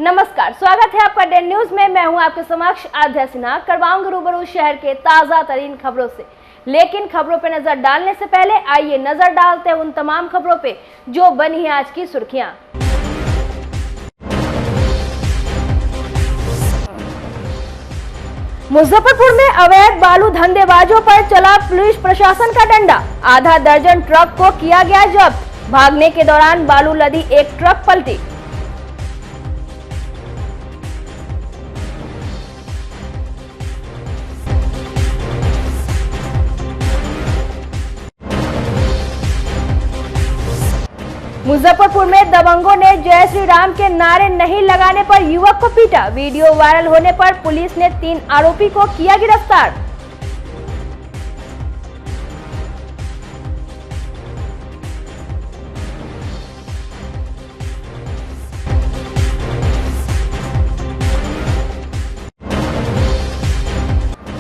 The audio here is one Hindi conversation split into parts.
नमस्कार, स्वागत है आपका डे न्यूज में। मैं हूं आपके समक्ष आध्या सिन्हा। करवाऊंगी रूबरू शहर के ताजा तरीन खबरों से, लेकिन खबरों पे नजर डालने से पहले आइए नजर डालते हैं उन तमाम खबरों पे जो बनी है आज की सुर्खियां। मुजफ्फरपुर में अवैध बालू धंधेबाजों पर चला पुलिस प्रशासन का डंडा। आधा दर्जन ट्रक को किया गया जब्त। भागने के दौरान बालू लदी एक ट्रक पलटी। मुजफ्फरपुर में दबंगों ने जय श्री राम के नारे नहीं लगाने पर युवक को पीटा। वीडियो वायरल होने पर पुलिस ने 3 आरोपी को किया गिरफ्तार।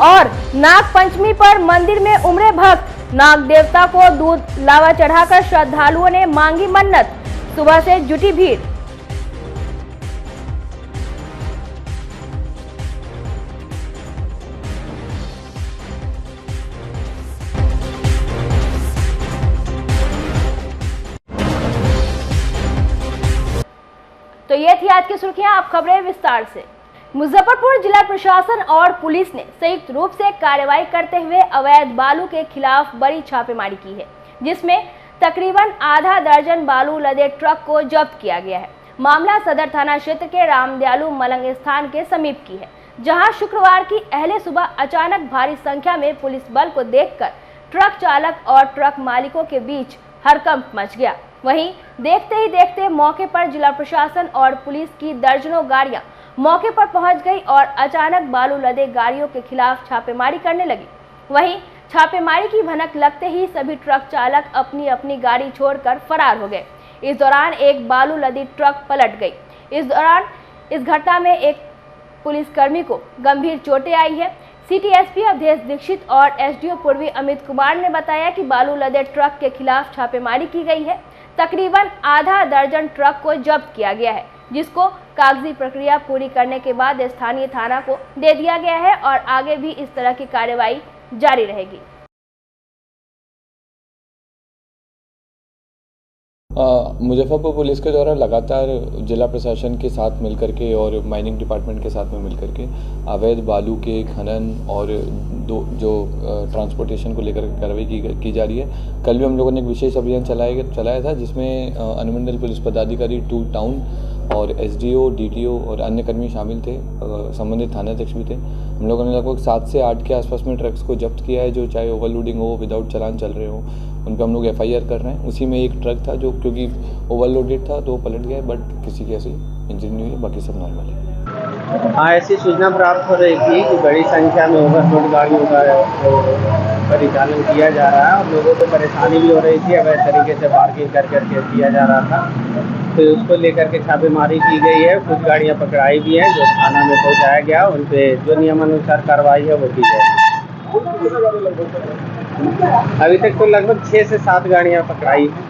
और नाग पंचमी पर मंदिर में उमड़े भक्त। नाग देवता को दूध लावा चढ़ाकर श्रद्धालुओं ने मांगी मन्नत। सुबह से जुटी भीड़। तो ये थी आज की सुर्खियां। अब खबरें विस्तार से। मुजफ्फरपुर जिला प्रशासन और पुलिस ने संयुक्त रूप से कार्रवाई करते हुए अवैध बालू के खिलाफ बड़ी छापेमारी की है, जिसमें तकरीबन आधा दर्जन बालू लदे ट्रक को जब्त किया गया है। मामला सदर थाना क्षेत्र के रामदयालु मलंग स्थान के समीप की है, जहां शुक्रवार की अहले सुबह अचानक भारी संख्या में पुलिस बल को देखकर ट्रक चालक और ट्रक मालिकों के बीच हड़कंप मच गया। वहीं देखते ही देखते मौके पर जिला प्रशासन और पुलिस की दर्जनों गाड़ियां मौके पर पहुंच गई और अचानक बालू लदे गाड़ियों के खिलाफ छापेमारी करने लगी। वहीं छापेमारी की भनक लगते ही सभी ट्रक चालक अपनी अपनी गाड़ी छोड़कर फरार हो गए। इस दौरान एक बालू लदी ट्रक पलट गई। इस घटना में एक पुलिसकर्मी को गंभीर चोटें आई है। सिटी एसपी अवधेश दीक्षित और एसडीओ पूर्वी अमित कुमार ने बताया कि बालू लदे ट्रक के खिलाफ छापेमारी की गई है। तकरीबन आधा दर्जन ट्रक को जब्त किया गया है, जिसको कागजी प्रक्रिया पूरी करने के बाद स्थानीय थाना को दे दिया गया है और आगे भी इस तरह की कार्रवाई जारी रहेगी। मुजफ्फरपुर पुलिस के द्वारा लगातार जिला प्रशासन के साथ मिलकर के और माइनिंग डिपार्टमेंट के साथ में मिलकर के अवैध बालू के खनन और जो ट्रांसपोर्टेशन को लेकर कार्रवाई की जा रही है। कल भी हम लोगों ने एक विशेष अभियान चलाया था, जिसमें अनुमंडल पुलिस पदाधिकारी 2 टाउन और एसडीओ, डीटीओ और अन्य कर्मी शामिल थे। संबंधित थानाध्यक्ष भी थे। हम लोगों ने लगभग 7 से 8 के आसपास में ट्रक्स को जब्त किया है, जो चाहे ओवरलोडिंग हो, विदाउट चालान चल रहे हो, उन पर हम लोग एफआईआर कर रहे हैं। उसी में एक ट्रक था जो क्योंकि ओवरलोडेड था तो पलट गया, बट किसी की ऐसी इंजरी नहीं हुई, बाकी सब नॉर्मल है। हाँ, ऐसी सूचना प्राप्त हो रही थी कि बड़ी संख्या में ओवरलोड गाड़ियों का परिचालन किया जा रहा है और लोगों को परेशानी भी हो रही थी। अवैध तरीके से पार्किंग कर करके किया जा रहा था, तो उसको लेकर के छापेमारी की गई है। कुछ गाड़ियां पकड़ाई भी हैं, जो थाना में पहुंचाया गया। उन पे जो नियमानुसार कार्रवाई है वो की जाएगी। अभी तक तो लगभग 6 से 7 गाड़ियां पकड़ाई हैं।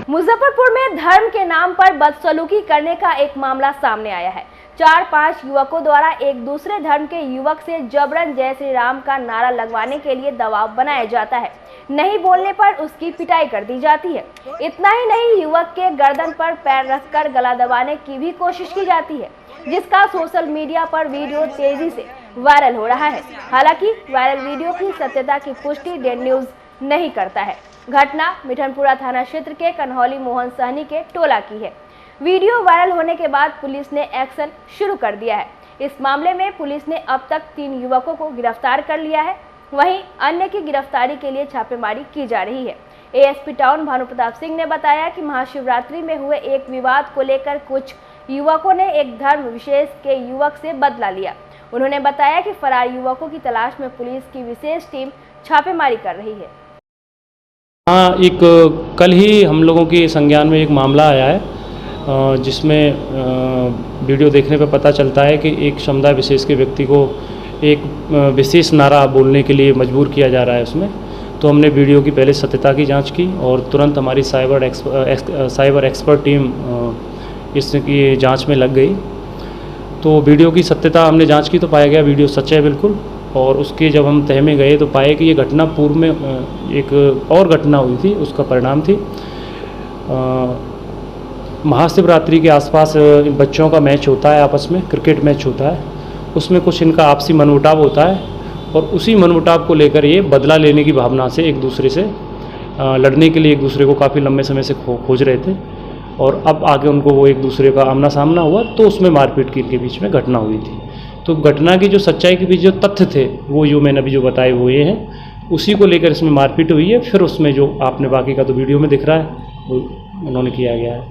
मुजफ्फरपुर में धर्म के नाम पर बदसलूकी करने का एक मामला सामने आया है। 4-5 युवकों द्वारा एक दूसरे धर्म के युवक से जबरन जय श्री राम का नारा लगवाने के लिए दबाव बनाया जाता है। नहीं बोलने पर उसकी पिटाई कर दी जाती है। इतना ही नहीं, युवक के गर्दन पर पैर रखकर गला दबाने की भी कोशिश की जाती है, जिसका सोशल मीडिया पर वीडियो तेजी से वायरल हो रहा है। हालांकि वायरल वीडियो की सत्यता की पुष्टि डे न्यूज नहीं करता है। घटना मिठनपुरा थाना क्षेत्र के कन्हौली मोहन सहनी के टोला की है। वीडियो वायरल होने के बाद पुलिस ने एक्शन शुरू कर दिया है। इस मामले में पुलिस ने अब तक 3 युवकों को गिरफ्तार कर लिया है। वहीं अन्य की गिरफ्तारी के लिए छापेमारी की जा रही है। एएसपी टाउन भानु प्रताप सिंह ने बताया कि महाशिवरात्रि में हुए एक विवाद को लेकर कुछ युवकों ने एक धर्म विशेष के युवक से बदला लिया। उन्होंने बताया कि फरार युवकों की तलाश में पुलिस की विशेष टीम छापेमारी कर रही है। हाँ, एक कल ही हम लोगों के संज्ञान में एक मामला आया है, जिसमें वीडियो देखने पर पता चलता है कि एक समुदाय विशेष के व्यक्ति को एक विशेष नारा बोलने के लिए मजबूर किया जा रहा है उसमें। तो हमने वीडियो की पहले सत्यता की जांच की और तुरंत हमारी साइबर एक्सपर्ट टीम इसकी जांच में लग गई तो वीडियो की सत्यता हमने जांच की तो पाया गया वीडियो सच है बिल्कुल। और उसके जब हम तह में गए तो पाए कि ये घटना पूर्व में एक और घटना हुई थी, उसका परिणाम थी। महाशिवरात्रि के आसपास बच्चों का मैच होता है, आपस में क्रिकेट मैच होता है, उसमें कुछ इनका आपसी मनमुटाव होता है और उसी मनमुटाव को लेकर ये बदला लेने की भावना से एक दूसरे से लड़ने के लिए एक दूसरे को काफ़ी लंबे समय से खोज रहे थे। और अब आगे उनको वो एक दूसरे का आमना सामना हुआ तो उसमें मारपीट की इनके बीच में घटना हुई थी। तो घटना की जो सच्चाई के बीच जो तथ्य थे वो जो मैंने अभी जो बताए वो ये हैं, उसी को लेकर इसमें मारपीट हुई है। फिर उसमें जो आपने बाकी का तो वीडियो में दिख रहा है वो उन्होंने किया गया है।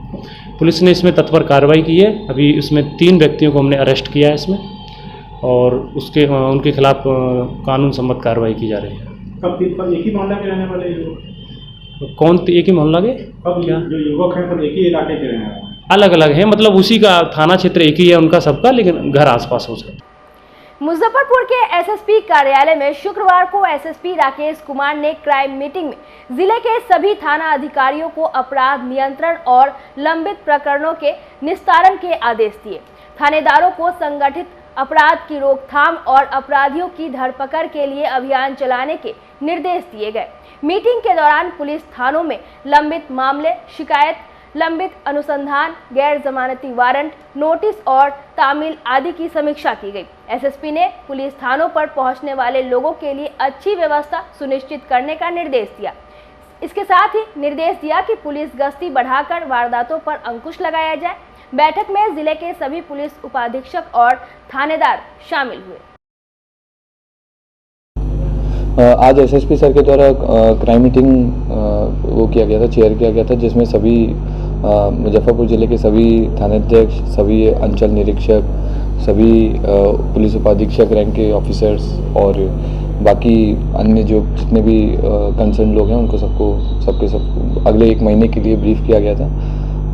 पुलिस ने इसमें तत्पर कार्रवाई की है। अभी इसमें 3 व्यक्तियों को हमने अरेस्ट किया है इसमें और उनके खिलाफ कानून सम्मत कार्रवाई की जा रही है। कब एक ही मोहल्ला के रहने वाले कौन एक ही मोहल्ला के क्या जो युवक हैं सब एक ही इलाके के रहने वाले? अलग अलग है, मतलब उसी का थाना क्षेत्र एक ही है उनका सबका, लेकिन घर आसपास हो सकता है। मुजफ्फरपुर के एसएसपी कार्यालय में शुक्रवार को एसएसपी राकेश कुमार ने क्राइम मीटिंग में जिले के सभी थाना अधिकारियों को अपराध नियंत्रण और लंबित प्रकरणों के निस्तारण के आदेश दिए। थानेदारों को संगठित अपराध की रोकथाम और अपराधियों की धरपकड़ के लिए अभियान चलाने के निर्देश दिए गए। मीटिंग के दौरान पुलिस थानों में लंबित मामले, शिकायत, लंबित अनुसंधान, गैर जमानती वारंट, नोटिस और तामील आदि की समीक्षा की गई। एसएसपी ने पुलिस थानों पर पहुंचने वाले लोगों के लिए अच्छी व्यवस्था सुनिश्चित करने का निर्देश दिया। इसके साथ ही निर्देश दिया कि पुलिस गश्ती बढ़ाकर वारदातों पर अंकुश लगाया जाए। बैठक में जिले के सभी पुलिस उपाधीक्षक और थानेदार शामिल हुए। आज एसएसपी सर के द्वारा क्राइम मीटिंग वो किया गया था, चेयर किया गया था, जिसमें सभी मुजफ्फरपुर ज़िले के सभी थानाध्यक्ष, सभी अंचल निरीक्षक, सभी पुलिस उपाधीक्षक रैंक के ऑफिसर्स और बाकी अन्य जो जितने भी कंसर्न लोग हैं उनको सबको अगले 1 महीने के लिए ब्रीफ किया गया था।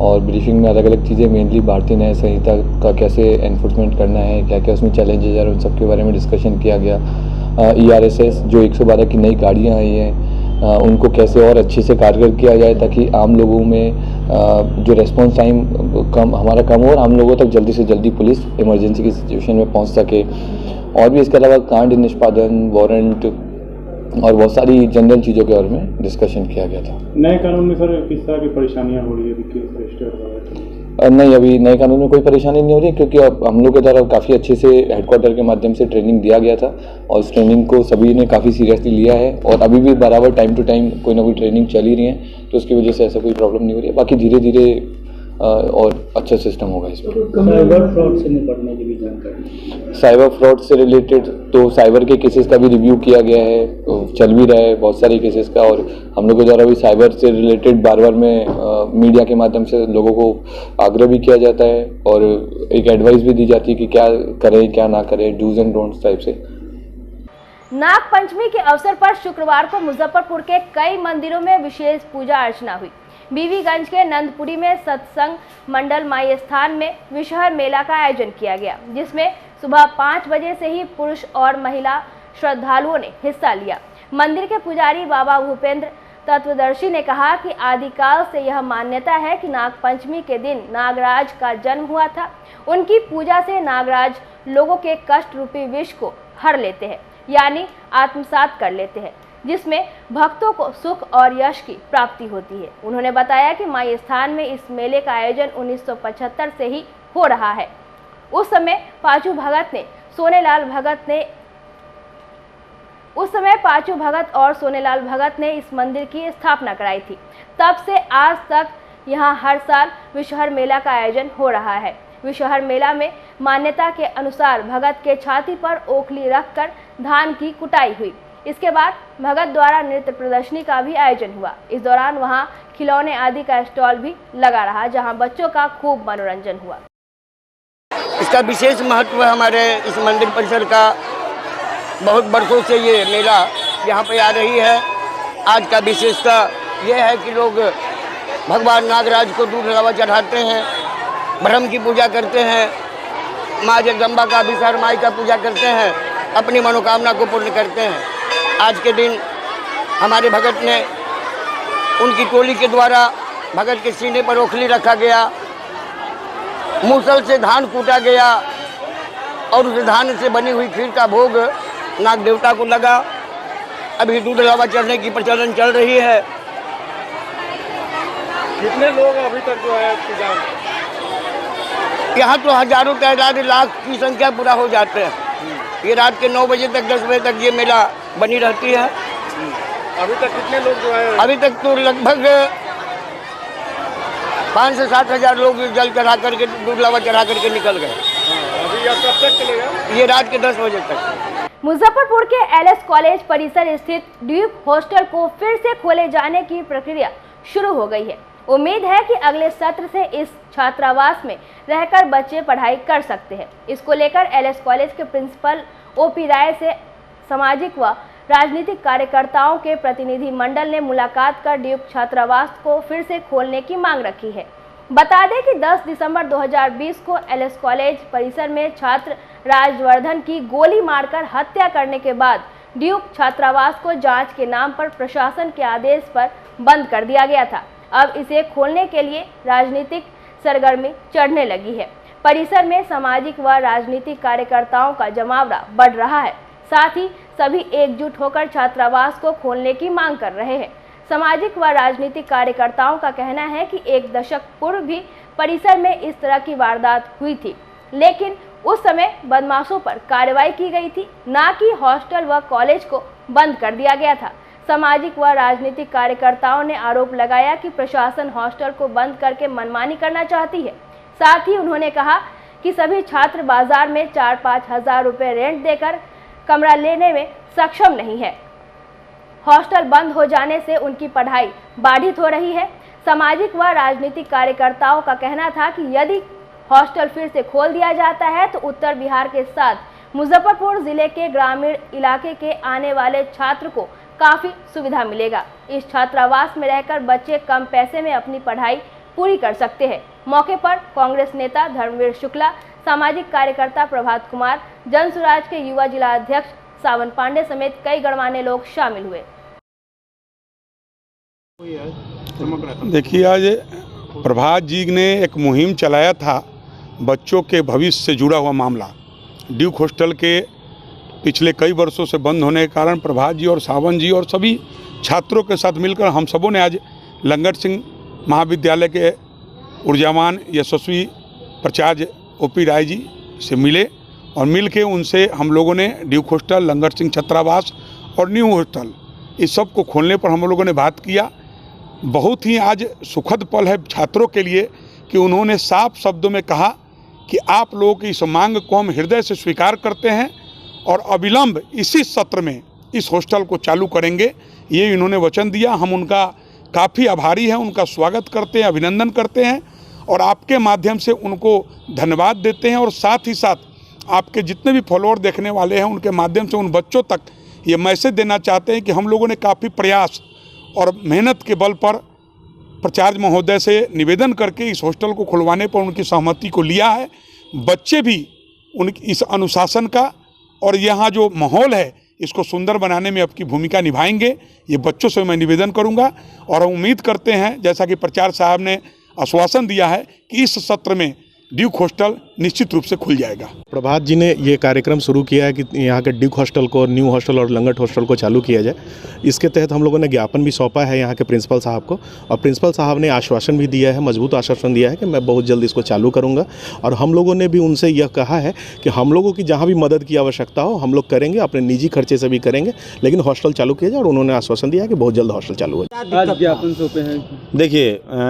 और ब्रीफिंग में अलग अलग चीज़ें, मेनली भारतीय न्याय संहिता का कैसे एनफोर्समेंट करना है, क्या क्या उसमें चैलेंजेस हैं, उन सब के बारे में डिस्कशन किया गया। ERSS जो 112 की नई गाड़ियाँ आई हैं उनको कैसे और अच्छे से कारगर किया जाए ताकि आम लोगों में जो रेस्पॉन्स टाइम हमारा कम हो और आम लोगों तक जल्दी से जल्दी पुलिस इमरजेंसी की सिचुएशन में पहुंच सके। और भी इसके अलावा कांड निष्पादन, वारंट और बहुत सारी जनरल चीज़ों के बारे में डिस्कशन किया गया था। नए कानून में सर किस तरह की परेशानियाँ हो रही है? नहीं, अभी नए कानून में कोई परेशानी नहीं हो रही क्योंकि अब हम लोग के द्वारा काफ़ी अच्छे से हेडक्वार्टर के माध्यम से ट्रेनिंग दिया गया था और उस ट्रेनिंग को सभी ने काफ़ी सीरियसली लिया है और अभी भी बराबर टाइम टू टाइम कोई ना कोई ट्रेनिंग चल ही रही है, तो उसकी वजह से ऐसा कोई प्रॉब्लम नहीं हो रही है। बाकी धीरे धीरे और अच्छा सिस्टम होगा इसमें। साइबर फ्रॉड से निपटने की भी जानकारी? साइबर फ्रॉड से रिलेटेड तो साइबर के केसेस का भी रिव्यू किया गया है, चल भी रहा है बहुत सारे केसेस का, और हम लोग के द्वारा भी साइबर से रिलेटेड बार बार में मीडिया के माध्यम से लोगों को आग्रह भी किया जाता है और एक एडवाइस भी दी जाती है कि क्या करें क्या ना करें, डूज एंड डोंट्स टाइप से। नाग पंचमी के अवसर पर शुक्रवार को मुजफ्फरपुर के कई मंदिरों में विशेष पूजा अर्चना हुई। बीवीगंज के नंदपुरी में सत्संग मंडल माई स्थान में विषहर मेला का आयोजन किया गया, जिसमें सुबह 5 बजे से ही पुरुष और महिला श्रद्धालुओं ने हिस्सा लिया। मंदिर के पुजारी बाबा भूपेंद्र तत्वदर्शी ने कहा कि आदिकाल से यह मान्यता है कि नाग पंचमी के दिन नागराज का जन्म हुआ था। उनकी पूजा से नागराज लोगों के कष्ट रूपी विष को हर लेते हैं, यानी आत्मसात कर लेते हैं, जिसमें भक्तों को सुख और यश की प्राप्ति होती है। उन्होंने बताया कि माई स्थान में इस मेले का आयोजन 1975 से ही हो रहा है। उस समय पांचू भगत और सोनेलाल भगत ने इस मंदिर की स्थापना कराई थी। तब से आज तक यहाँ हर साल विषहर मेला का आयोजन हो रहा है। विषहर मेला में मान्यता के अनुसार भगत के छाती पर ओखली रखकर धान की कुटाई हुई। इसके बाद भगत द्वारा नृत्य प्रदर्शनी का भी आयोजन हुआ। इस दौरान वहां खिलौने आदि का स्टॉल भी लगा रहा, जहां बच्चों का खूब मनोरंजन हुआ। इसका विशेष महत्व हमारे इस मंदिर परिसर का, बहुत बरसों से ये मेला यहाँ पे आ रही है। आज का विशेषता ये है कि लोग भगवान नागराज को दूध लावा चढ़ाते हैं, ब्रह्म की पूजा करते हैं, माँ जगदम्बा का अभिसार माई का पूजा करते हैं, अपनी मनोकामना को पूर्ण करते हैं। आज के दिन हमारे भगत ने, उनकी टोली के द्वारा भगत के सीने पर ओखली रखा गया, मूसल से धान कूटा गया, और उस धान से बनी हुई खीर का भोग नाग देवता को लगा। अभी दूध लावा चढ़ने की प्रचलन चल रही है। कितने लोग अभी तक जो है पूजा? यहाँ तो हजारों तादाद लाख की संख्या पूरा हो जाते हैं। ये रात के 9 बजे तक 10 बजे तक ये मेला बनी रहती है। अभी तक कितने लोग जो है? अभी तक तो लगभग 5 से 7 हजार लोग जल चढ़ा करके दूध लावा चढ़ा करके निकल गए। अभी यह कब तक चलेगा? ये रात के 10 बजे तक। मुजफ्फरपुर के एलएस कॉलेज परिसर स्थित ड्यूक हॉस्टल को फिर से खोले जाने की प्रक्रिया शुरू हो गई है। उम्मीद है कि अगले सत्र से इस छात्रावास में रहकर बच्चे पढ़ाई कर सकते हैं। इसको लेकर एलएस कॉलेज के प्रिंसिपल ओपी राय से सामाजिक व राजनीतिक कार्यकर्ताओं के प्रतिनिधि मंडल ने मुलाकात कर ड्यूक छात्रावास को फिर से खोलने की मांग रखी है। बता दें कि 10 दिसंबर 2020 को एलएस कॉलेज परिसर में छात्र राजवर्धन की गोली मारकर हत्या करने के बाद ड्यूक छात्रावास को जांच के नाम पर प्रशासन के आदेश पर बंद कर दिया गया था। अब इसे खोलने के लिए राजनीतिक सरगर्मी चढ़ने लगी है। परिसर में सामाजिक व राजनीतिक कार्यकर्ताओं का जमावड़ा बढ़ रहा है। साथ ही सभी एकजुट होकर छात्रावास को खोलने की मांग कर रहे हैं। सामाजिक व राजनीतिक कार्यकर्ताओं का कहना है कि 1 दशक पूर्व भी परिसर में इस तरह की वारदात हुई थी, लेकिन उस समय बदमाशों पर कार्रवाई की गई थी, ना कि हॉस्टल व कॉलेज को बंद कर दिया गया था। सामाजिक व राजनीतिक कार्यकर्ताओं ने आरोप लगाया कि प्रशासन हॉस्टल को बंद करके मनमानी करना चाहती है। साथ ही उन्होंने कहा कि सभी छात्र बाजार में 4-5 हजार रुपये रेंट देकर कमरा लेने में सक्षम नहीं है। हॉस्टल बंद हो जाने से उनकी पढ़ाई बाधित हो रही है। सामाजिक व राजनीतिक कार्यकर्ताओं का कहना था कि यदि हॉस्टल फिर से खोल दिया जाता है तो उत्तर बिहार के साथ मुजफ्फरपुर जिले के ग्रामीण इलाके के आने वाले छात्र को काफ़ी सुविधा मिलेगा। इस छात्रावास में रहकर बच्चे कम पैसे में अपनी पढ़ाई पूरी कर सकते हैं। मौके पर कांग्रेस नेता धर्मवीर शुक्ला, सामाजिक कार्यकर्ता प्रभात कुमार, जन सुराज के युवा जिला अध्यक्ष सावन पांडे समेत कई गणमान्य लोग शामिल हुए। देखिए, आज प्रभात जी ने एक मुहिम चलाया था बच्चों के भविष्य से जुड़ा हुआ मामला। ड्यूक हॉस्टल के पिछले कई वर्षों से बंद होने के कारण प्रभात जी और सावन जी और सभी छात्रों के साथ मिलकर हम सबों ने आज लंगर सिंह महाविद्यालय के ऊर्जावान यशस्वी प्राचार्य ओपी राय जी से मिले और मिल के उनसे हम लोगों ने ड्यूक हॉस्टल, लंगर सिंह छात्रावास और न्यू हॉस्टल इस सब को खोलने पर हम लोगों ने बात किया। बहुत ही आज सुखद पल है छात्रों के लिए कि उन्होंने साफ शब्दों में कहा कि आप लोगों की इस मांग को हम हृदय से स्वीकार करते हैं और अविलंब इसी सत्र में इस हॉस्टल को चालू करेंगे। ये इन्होंने वचन दिया। हम उनका काफ़ी आभारी हैं, उनका स्वागत करते हैं, अभिनंदन करते हैं और आपके माध्यम से उनको धन्यवाद देते हैं। और साथ ही साथ आपके जितने भी फॉलोअर देखने वाले हैं उनके माध्यम से उन बच्चों तक ये मैसेज देना चाहते हैं कि हम लोगों ने काफ़ी प्रयास और मेहनत के बल पर प्राचार्य महोदय से निवेदन करके इस हॉस्टल को खुलवाने पर उनकी सहमति को लिया है। बच्चे भी उनकी इस अनुशासन का और यहाँ जो माहौल है इसको सुंदर बनाने में आपकी भूमिका निभाएंगे। ये बच्चों से मैं निवेदन करूँगा और हम उम्मीद करते हैं जैसा कि प्राचार्य साहब ने आश्वासन दिया है कि इस सत्र में ड्यूक हॉस्टल निश्चित रूप से खुल जाएगा। प्रभात जी ने ये कार्यक्रम शुरू किया है कि यहाँ के ड्यूक हॉस्टल को, न्यू हॉस्टल और लंगट हॉस्टल को चालू किया जाए। इसके तहत हम लोगों ने ज्ञापन भी सौंपा है यहाँ के प्रिंसिपल साहब को और प्रिंसिपल साहब ने आश्वासन भी दिया है, मजबूत आश्वासन दिया है कि मैं बहुत जल्द इसको चालू करूँगा। और हम लोगों ने भी उनसे यह कहा है कि हम लोगों की जहाँ भी मदद की आवश्यकता हो हम लोग करेंगे, अपने निजी खर्चे से भी करेंगे, लेकिन हॉस्टल चालू किया जाए। और उन्होंने आश्वासन दिया है कि बहुत जल्द हॉस्टल चालू हो जाए। देखिए,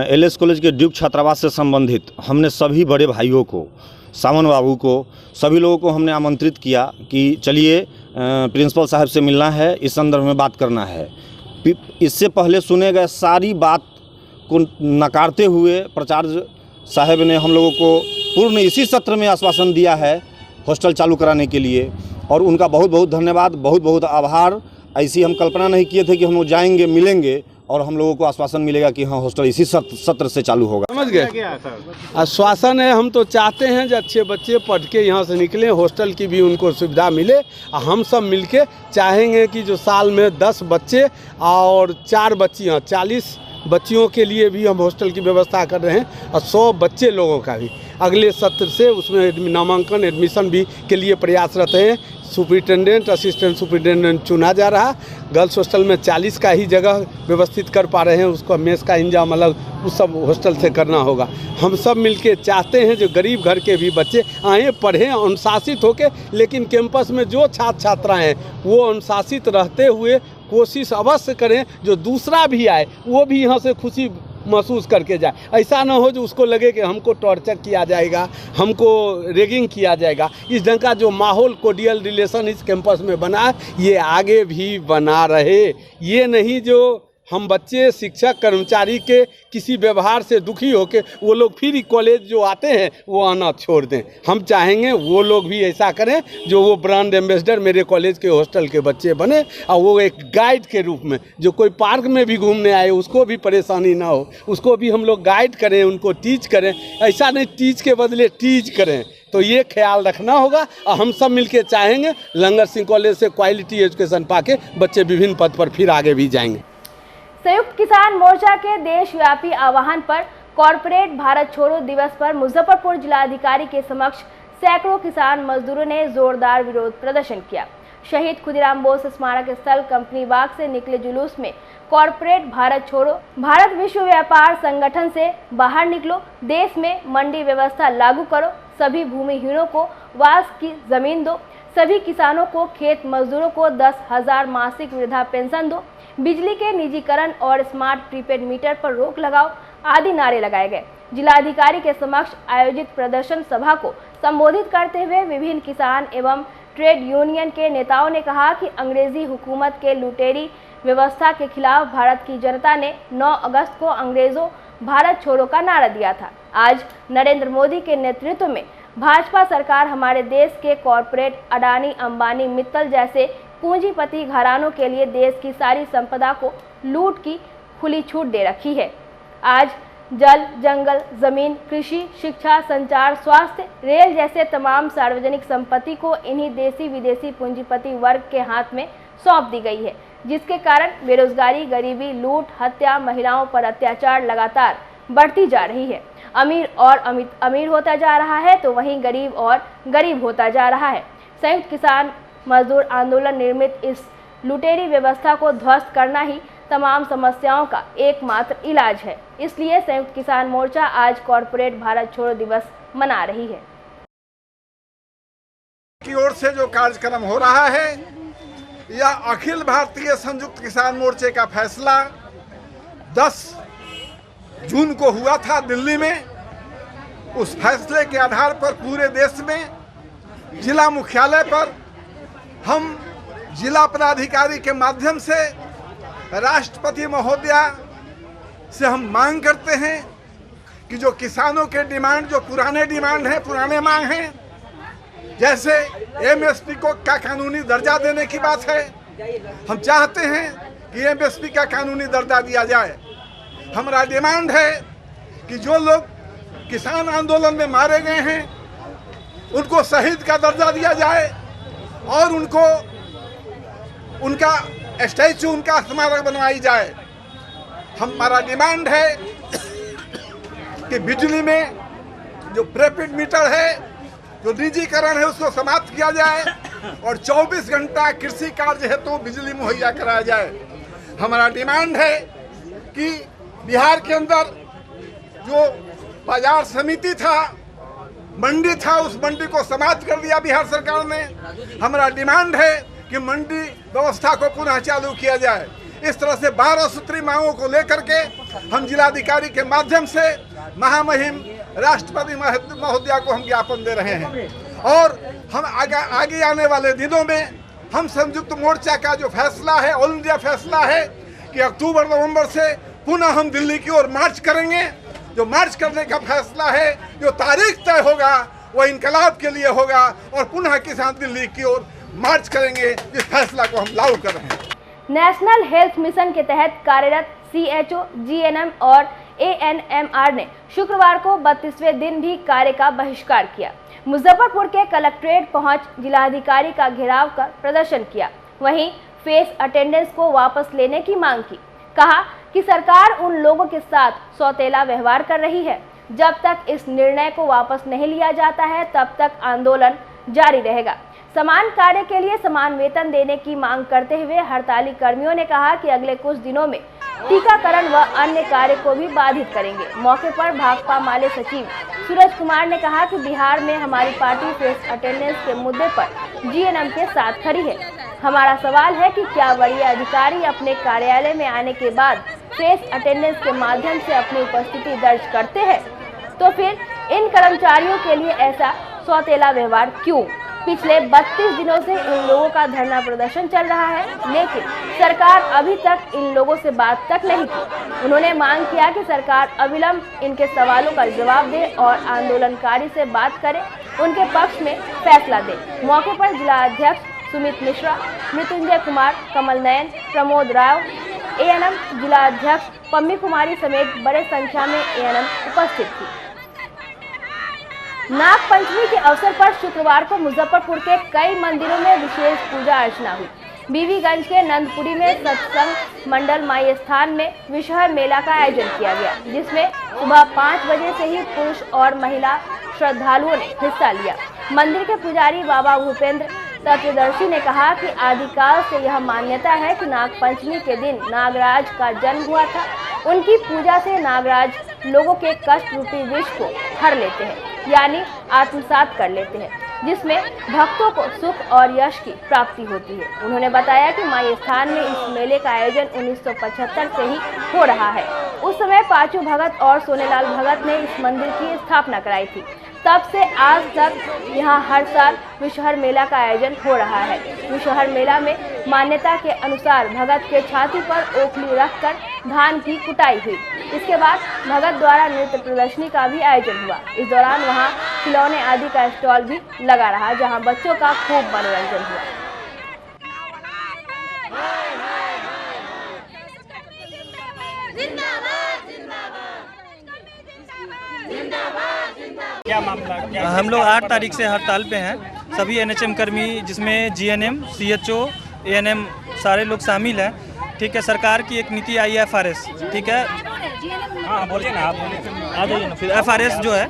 एलएस कॉलेज के ड्यूक छात्रावास से संबंधित हमने सभी बड़े भाइयों को, सावन बाबू को, सभी लोगों को हमने आमंत्रित किया कि चलिए प्रिंसिपल साहब से मिलना है, इस संदर्भ में बात करना है। इससे पहले सुने गए सारी बात को नकारते हुए प्राचार्य साहब ने हम लोगों को पूर्ण इसी सत्र में आश्वासन दिया है हॉस्टल चालू कराने के लिए और उनका बहुत बहुत धन्यवाद, बहुत बहुत आभार। ऐसी हम कल्पना नहीं किए थे कि हम लोग जाएंगे, मिलेंगे और हम लोगों को आश्वासन मिलेगा कि हाँ हॉस्टल इसी सत्र से चालू होगा। समझ गए? आश्वासन है। हम तो चाहते हैं कि अच्छे बच्चे पढ़ के यहाँ से निकलें, हॉस्टल की भी उनको सुविधा मिले। हम सब मिलके चाहेंगे कि जो साल में 10 बच्चे और 4 बच्चियाँ 40 बच्चियों के लिए भी हम हॉस्टल की व्यवस्था कर रहे हैं और 100 बच्चे लोगों का भी अगले सत्र से उसमें नामांकन एडमिशन भी के लिए प्रयासरत हैं। सुपरिटेंडेंट असिस्टेंट सुपरिटेंडेंट चुना जा रहा। गर्ल्स हॉस्टल में 40 का ही जगह व्यवस्थित कर पा रहे हैं, उसको मेस का इंतजाम अलग उस सब हॉस्टल से करना होगा। हम सब मिलके चाहते हैं जो गरीब घर के भी बच्चे आएँ, पढ़ें अनुशासित होकर, लेकिन कैंपस में जो छात्र छात्राएँ हैं वो अनुशासित रहते हुए कोशिश अवश्य करें जो दूसरा भी आए वो भी यहाँ से खुशी महसूस करके जाए। ऐसा ना हो जो उसको लगे कि हमको टॉर्चर किया जाएगा, हमको रेगिंग किया जाएगा। इस ढंग का जो माहौल कोडियल रिलेशन इस कैंपस में बना है ये आगे भी बना रहे। ये नहीं जो हम बच्चे शिक्षक कर्मचारी के किसी व्यवहार से दुखी होकर वो लोग फिर कॉलेज जो आते हैं वो आना छोड़ दें। हम चाहेंगे वो लोग भी ऐसा करें जो वो ब्रांड एम्बेसडर मेरे कॉलेज के हॉस्टल के बच्चे बने और वो एक गाइड के रूप में जो कोई पार्क में भी घूमने आए उसको भी परेशानी ना हो, उसको भी हम लोग गाइड करें, उनको टीच करें। ऐसा नहीं टीच के बदले टीच करें, तो ये ख्याल रखना होगा। और हम सब मिलके चाहेंगे लंगर सिंह कॉलेज से क्वालिटी एजुकेशन पाके बच्चे विभिन्न पद पर फिर आगे भी जाएंगे। संयुक्त किसान मोर्चा के देशव्यापी आह्वान पर कॉरपोरेट भारत छोड़ो दिवस पर मुजफ्फरपुर जिलाधिकारी के समक्ष सैकड़ों किसान मजदूरों ने जोरदार विरोध प्रदर्शन किया। शहीद खुदीराम बोस स्मारक स्थल कंपनी बाग से निकले जुलूस में कॉरपोरेट भारत छोड़ो, भारत विश्व व्यापार संगठन से बाहर निकलो, देश में मंडी व्यवस्था लागू करो, सभी भूमिहीनों को वास की जमीन दो, सभी किसानों को खेत मजदूरों को 10,000 मासिक वृद्धा पेंशन दो, बिजली के निजीकरण और स्मार्ट प्रीपेड मीटर पर रोक लगाओ आदि नारे लगाए गए। जिलाधिकारी के समक्ष आयोजित प्रदर्शन सभा को संबोधित करते हुए विभिन्न किसान एवं ट्रेड यूनियन के नेताओं ने कहा कि अंग्रेजी हुकूमत के लुटेरी व्यवस्था के खिलाफ भारत की जनता ने 9 अगस्त को अंग्रेजों भारत छोड़ो का नारा दिया था। आज नरेंद्र मोदी के नेतृत्व में भाजपा सरकार हमारे देश के कॉरपोरेट अडानी, अंबानी, मित्तल जैसे पूंजीपति घरानों के लिए देश की सारी संपदा को लूट की खुली छूट दे रखी है। आज जल, जंगल, जमीन, कृषि, शिक्षा, संचार, स्वास्थ्य, रेल जैसे तमाम सार्वजनिक संपत्ति को इन्हीं देसी विदेशी पूंजीपति वर्ग के हाथ में सौंप दी गई है, जिसके कारण बेरोजगारी, गरीबी, लूट, हत्या, महिलाओं पर अत्याचार लगातार बढ़ती जा रही है। अमीर और अमीर होता जा रहा है तो वहीं गरीब और गरीब होता जा रहा है। संयुक्त किसान मजदूर आंदोलन निर्मित इस लुटेरी व्यवस्था को ध्वस्त करना ही तमाम समस्याओं का एकमात्र इलाज है। इसलिए संयुक्त किसान मोर्चा आज कॉरपोरेट भारत छोड़ो दिवस मना रही है। की ओर से जो कार्यक्रम हो रहा है यह अखिल भारतीय संयुक्त किसान मोर्चे का फैसला 10 जून को हुआ था दिल्ली में। उस फैसले के आधार पर पूरे देश में जिला मुख्यालय पर हम जिला पदाधिकारी के माध्यम से राष्ट्रपति महोदया से हम मांग करते हैं कि जो किसानों के डिमांड, जो पुराने डिमांड हैं, पुराने मांग हैं, जैसे एमएसपी को का कानूनी दर्जा देने की बात है, हम चाहते हैं कि एमएसपी का कानूनी दर्जा दिया जाए। हमारा डिमांड है कि जो लोग किसान आंदोलन में मारे गए हैं उनको शहीद का दर्जा दिया जाए और उनको उनका स्टैचू, उनका स्मारक बनवाई जाए। हमारा डिमांड है कि बिजली में जो प्रीपेड मीटर है, जो निजीकरण है, उसको समाप्त किया जाए और 24 घंटा कृषि कार्य हेतु बिजली मुहैया कराया जाए। हमारा डिमांड है कि बिहार के अंदर जो बाजार समिति था, मंडी था, उस मंडी को समाप्त कर दिया बिहार सरकार ने। हमारा डिमांड है कि मंडी व्यवस्था को पुनः चालू किया जाए। इस तरह से 12 सूत्री मांगों को लेकर के हम जिलाधिकारी के माध्यम से महामहिम राष्ट्रपति महोदया को हम ज्ञापन दे रहे हैं और हम आगे आने वाले दिनों में हम संयुक्त मोर्चा का जो फैसला है, ऑल इंडिया फैसला है कि अक्टूबर नवंबर से पुनः हम दिल्ली की ओर मार्च करेंगे। जो मार्च करने का फैसला है, जो तारीख तय होगा वो इनकलाब के लिए होगा और पुनः किसान दिल्ली की ओर मार्च करेंगे। इस फैसला को हम लागू कर रहे हैं। नेशनल हेल्थ मिशन के तहत कार्यरत CHO, GNM और ANMR ने शुक्रवार को 32वें दिन भी कार्य का बहिष्कार किया। मुजफ्फरपुर के कलेक्ट्रेट पहुंच जिलाधिकारी का घेराव कर प्रदर्शन किया। वहीं फेस अटेंडेंस को वापस लेने की मांग की। कहा कि सरकार उन लोगों के साथ सौतेला व्यवहार कर रही है। जब तक इस निर्णय को वापस नहीं लिया जाता है तब तक आंदोलन जारी रहेगा। समान कार्य के लिए समान वेतन देने की मांग करते हुए हड़ताली कर्मियों ने कहा कि अगले कुछ दिनों में टीकाकरण व अन्य कार्य को भी बाधित करेंगे। मौके पर भाकपा माले सचिव सूरज कुमार ने कहा कि बिहार में हमारी पार्टी फेस अटेंडेंस के मुद्दे पर जीएनएम के साथ खड़ी है। हमारा सवाल है कि क्या वरीय अधिकारी अपने कार्यालय में आने के बाद फेस अटेंडेंस के माध्यम से अपनी उपस्थिति दर्ज करते हैं, तो फिर इन कर्मचारियों के लिए ऐसा सौतेला व्यवहार क्यों? पिछले 32 दिनों से इन लोगों का धरना प्रदर्शन चल रहा है, लेकिन सरकार अभी तक इन लोगों से बात तक नहीं की। उन्होंने मांग किया कि सरकार अविलंब इनके सवालों का जवाब दे और आंदोलनकारी से बात करे, उनके पक्ष में फैसला दे। मौके पर जिला अध्यक्ष सुमित मिश्रा, मृत्युंजय कुमार, कमल नयन, प्रमोद राव, एएनएम जिला अध्यक्ष पम्मी कुमारी समेत बड़े संख्या में एएनएम उपस्थित थी। नाग पंचमी के अवसर पर शुक्रवार को मुजफ्फरपुर के कई मंदिरों में विशेष पूजा अर्चना हुई। बीबीगंज के नंदपुरी में सत्संग मंडल माई स्थान में विषहर मेला का आयोजन किया गया, जिसमें सुबह 5 बजे से ही पुरुष और महिला श्रद्धालुओं ने हिस्सा लिया। मंदिर के पुजारी बाबा भूपेंद्र तत्वदर्शी ने कहा कि आदिकाल से यह मान्यता है कि नाग पंचमी के दिन नागराज का जन्म हुआ था। उनकी पूजा से नागराज लोगों के कष्ट रूपी विष को हर लेते हैं, यानी आत्मसात कर लेते हैं, जिसमें भक्तों को सुख और यश की प्राप्ति होती है। उन्होंने बताया कि माई स्थान में इस मेले का आयोजन 1975 से ही हो रहा है। उस समय पांचू भगत और सोनेलाल भगत ने इस मंदिर की स्थापना कराई थी। तब से आज तक यहाँ हर साल विषहर मेला का आयोजन हो रहा है। विषहर मेला में मान्यता के अनुसार भगत के छाती पर ओखली रखकर धान की कुटाई हुई। इसके बाद भगत द्वारा नृत्य प्रदर्शनी का भी आयोजन हुआ। इस दौरान वहाँ खिलौने आदि का स्टॉल भी लगा रहा, जहाँ बच्चों का खूब मनोरंजन हुआ। क्या मामला? हम लोग 8 तारीख से हड़ताल पे हैं। सभी एनएचएम कर्मी, जिसमें जीएनएम, सीएचओ, एएनएम सारे लोग शामिल हैं। ठीक है, सरकार की एक नीति आई है एफआरएस। ठीक है, हाँ बोलिए ना, आप आ जाइए ना। फिर एफआरएस जो है,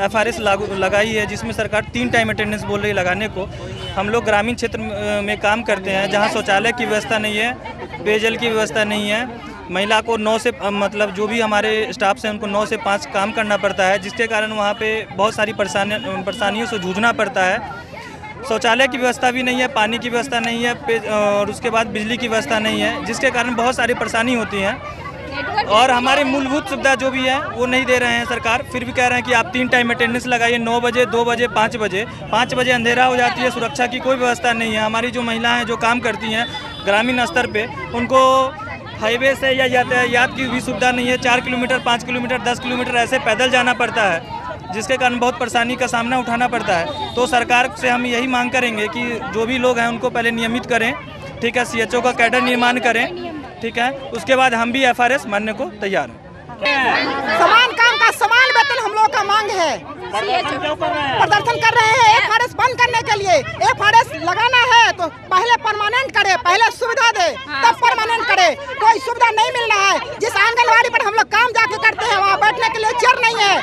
एफआरएस लगाई है, जिसमें सरकार 3 टाइम अटेंडेंस बोल रही है लगाने को। हम लोग ग्रामीण क्षेत्र में काम करते हैं, जहाँ शौचालय की व्यवस्था नहीं है, पेयजल की व्यवस्था नहीं है। महिला को 9 से मतलब जो भी हमारे स्टाफ से उनको 9 से 5 काम करना पड़ता है, जिसके कारण वहाँ पे बहुत सारी परेशानियों से जूझना पड़ता है। शौचालय की व्यवस्था भी नहीं है, पानी की व्यवस्था नहीं है, और उसके बाद बिजली की व्यवस्था नहीं है, जिसके कारण बहुत सारी परेशानी होती हैं। और हमारे मूलभूत सुविधा जो भी है वो नहीं दे रहे हैं सरकार। फिर भी कह रहे हैं कि आप 3 टाइम अटेंडेंस लगाइए, 9 बजे, 2 बजे, 5 बजे। 5 बजे अंधेरा हो जाती है, सुरक्षा की कोई व्यवस्था नहीं है। हमारी जो महिलाएँ जो काम करती हैं ग्रामीण स्तर पर, उनको हाईवे से या यातायात की भी सुविधा नहीं है। 4 किलोमीटर, 5 किलोमीटर, 10 किलोमीटर ऐसे पैदल जाना पड़ता है, जिसके कारण बहुत परेशानी का सामना उठाना पड़ता है। तो सरकार से हम यही मांग करेंगे कि जो भी लोग हैं उनको पहले नियमित करें। ठीक है, सीएचओ का कैडर निर्माण करें। ठीक है, उसके बाद हम भी एफआरएस मानने को तैयार हैं। समान काम का समान वेतन हम लोग का मांग है। प्रदर्शन कर रहे हैं एफआरएस बंद करने के लिए। एफआरएस लगाना है तो पहले परमानेंट करे, पहले सुविधा दे, तब परमानेंट करे। कोई सुविधा नहीं मिल रहा है। जिस आंगनबाड़ी पर हम लोग काम जाके करते हैं, वहाँ बैठने के लिए चेयर नहीं है।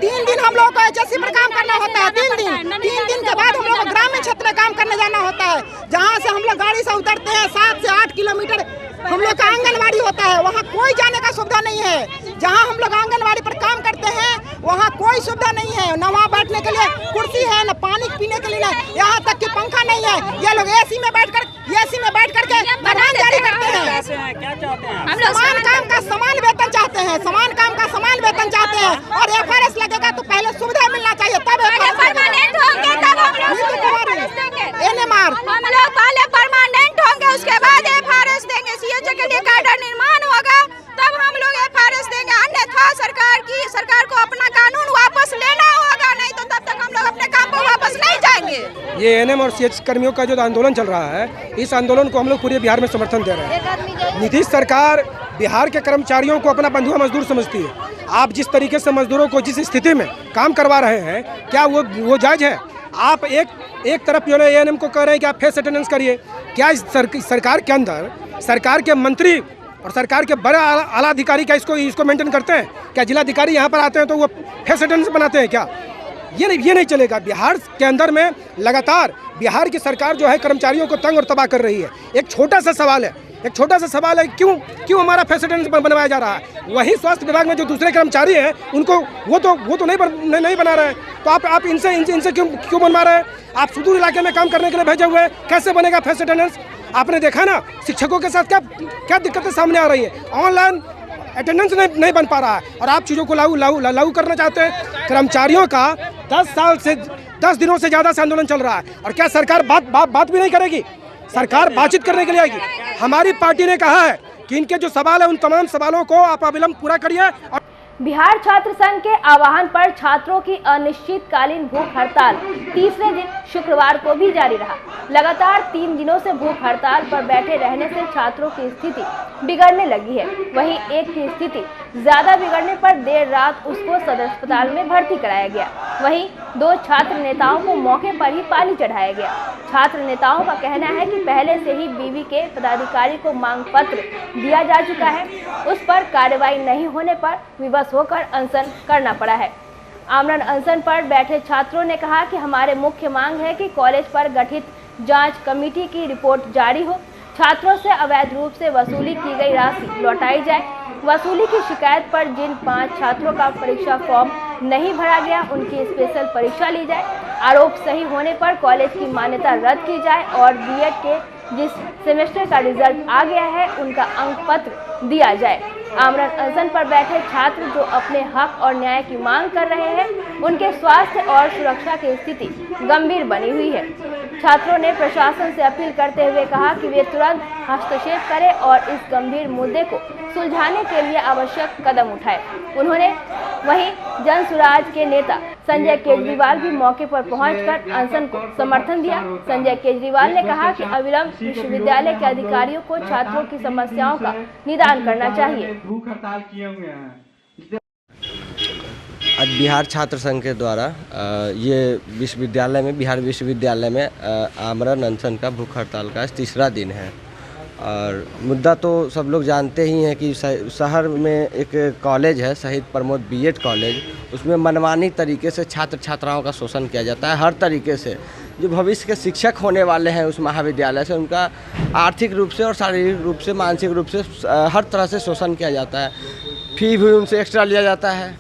3 दिन हम लोग को एचएससी पर काम करना होता है। 3 दिन के बाद हम लोग ग्रामीण क्षेत्र में काम करने जाना होता है, जहाँ से हम लोग गाड़ी से उतरते हैं। 7 से 8 किलोमीटर हम लोग का आंगनबाड़ी होता है, वहाँ कोई जाने का सुविधा नहीं है। जहाँ हम लोग आंगनबाड़ी पर काम करते हैं वहाँ कोई सुविधा नहीं है, न वहाँ बैठने के लिए कुर्सी है, न पानी पीने के लिए, न यहाँ तक कि पंखा नहीं है। ये लोग एसी में बैठ करके फरमान जारी करते हैं। समान काम का समान वेतन चाहते हैं, समान काम का समान वेतन चाहते हैं। और एफआरएस लगेगा तो पहले सुविधा मिलना चाहिए, तब परमानेंट होंगे, तब हम लोग पहले परमानेंट होंगे, उसके बाद एफआरएस देंगे। सीएचओ के लिए कैडर निर्माण होगा, तब हम लोग एफआरएस देंगे। अन्यथा सरकार को अपना कानून वापस लेना होगा, नहीं तो तब तक हम लोग अपने काम को वापस नहीं जाएंगे। ये एएनएम और सीएच कर्मियों का जो आंदोलन चल रहा है, इस आंदोलन को हम लोग पूरे बिहार में समर्थन दे रहे हैं। नीतीश सरकार बिहार के कर्मचारियों को अपना बंधुआ मजदूर समझती है। आप जिस तरीके से मजदूरों को जिस स्थिति में काम करवा रहे हैं, क्या वो जायज है? आप एक तरफ जो है एएनएम को कह रहे हैं कि आप फेस अटेंडेंस करिए। क्या इस सरकार के अंदर सरकार के मंत्री और सरकार के बड़े आला अधिकारी क्या इसको मेंटेन करते हैं? क्या जिलाधिकारी यहाँ पर आते हैं तो वो फेस अटेंडेंस बनाते हैं क्या? ये नहीं चलेगा। बिहार के अंदर में लगातार बिहार की सरकार जो है कर्मचारियों को तंग और तबाह कर रही है। एक छोटा सा सवाल है, क्यों हमारा फेस अटेंडेंस बनवाया जा रहा है? वही स्वास्थ्य विभाग में जो दूसरे कर्मचारी हैं उनको वो तो नहीं बना रहे हैं, तो आप इनसे क्यों बनवा रहे हैं? आप सुदूर इलाके में काम करने के लिए भेजे हुए हैं, कैसे बनेगा फेस अटेंडेंस? आपने देखा ना शिक्षकों के साथ क्या दिक्कतें सामने आ रही है। ऑनलाइन अटेंडेंस नहीं बन पा रहा है और आप चीज़ों को लागू करना चाहते हैं। कर्मचारियों का 10 दिनों से ज़्यादा से आंदोलन चल रहा है और क्या सरकार बात भी नहीं करेगी? सरकार बातचीत करने के लिए आएगी। हमारी पार्टी ने कहा है कि इनके जो सवाल है उन तमाम सवालों को आप अविलंब पूरा करिए। और बिहार छात्र संघ के आह्वान पर छात्रों की अनिश्चितकालीन भूख हड़ताल तीसरे दिन शुक्रवार को भी जारी रहा। लगातार 3 दिनों से भूख हड़ताल पर बैठे रहने से छात्रों की स्थिति बिगड़ने लगी है। वहीं एक की स्थिति ज्यादा बिगड़ने पर देर रात उसको सदर अस्पताल में भर्ती कराया गया। वहीं 2 छात्र नेताओं को मौके पर ही पानी चढ़ाया गया। छात्र नेताओं का कहना है कि पहले से ही बीवी के पदाधिकारी को मांग पत्र दिया जा चुका है, उस पर कार्रवाई नहीं होने पर विवश होकर अनशन करना पड़ा है। आमरण अनशन पर बैठे छात्रों ने कहा कि हमारे मुख्य मांग है कि कॉलेज पर गठित जांच कमेटी की रिपोर्ट जारी हो, छात्रों से अवैध रूप से वसूली की गई राशि लौटाई जाए, वसूली की शिकायत पर जिन 5 छात्रों का परीक्षा फॉर्म नहीं भरा गया उनकी स्पेशल परीक्षा ली जाए, आरोप सही होने पर कॉलेज की मान्यता रद्द की जाए और बीएड के जिस सेमेस्टर का रिजल्ट आ गया है उनका अंक पत्र दिया जाए। आमरण अनशन पर बैठे छात्र जो अपने हक और न्याय की मांग कर रहे हैं, उनके स्वास्थ्य और सुरक्षा की स्थिति गंभीर बनी हुई है। छात्रों ने प्रशासन से अपील करते हुए कहा कि वे तुरंत हस्तक्षेप करें और इस गंभीर मुद्दे को सुलझाने के लिए आवश्यक कदम उठाएं। उन्होंने वहीं जन सुराज के नेता संजय केजरीवाल भी मौके पर पहुंचकर अनशन को समर्थन दिया। संजय केजरीवाल ने कहा कि अविलंब विश्वविद्यालय के अधिकारियों को छात्रों की समस्याओं का निदान करना चाहिए। भूख हड़ताल किए हुए हैं। आज बिहार छात्र संघ के द्वारा ये बिहार विश्वविद्यालय में आमरण अनशन का भूख हड़ताल का 3रा दिन है। और मुद्दा तो सब लोग जानते ही हैं कि शहर में एक कॉलेज है शहीद प्रमोद बीएड कॉलेज, उसमें मनमानी तरीके से छात्र छात्राओं का शोषण किया जाता है। हर तरीके से जो भविष्य के शिक्षक होने वाले हैं उस महाविद्यालय से उनका आर्थिक रूप से और शारीरिक रूप से मानसिक रूप से हर तरह से शोषण किया जाता है। फी भी उनसे एक्स्ट्रा लिया जाता है,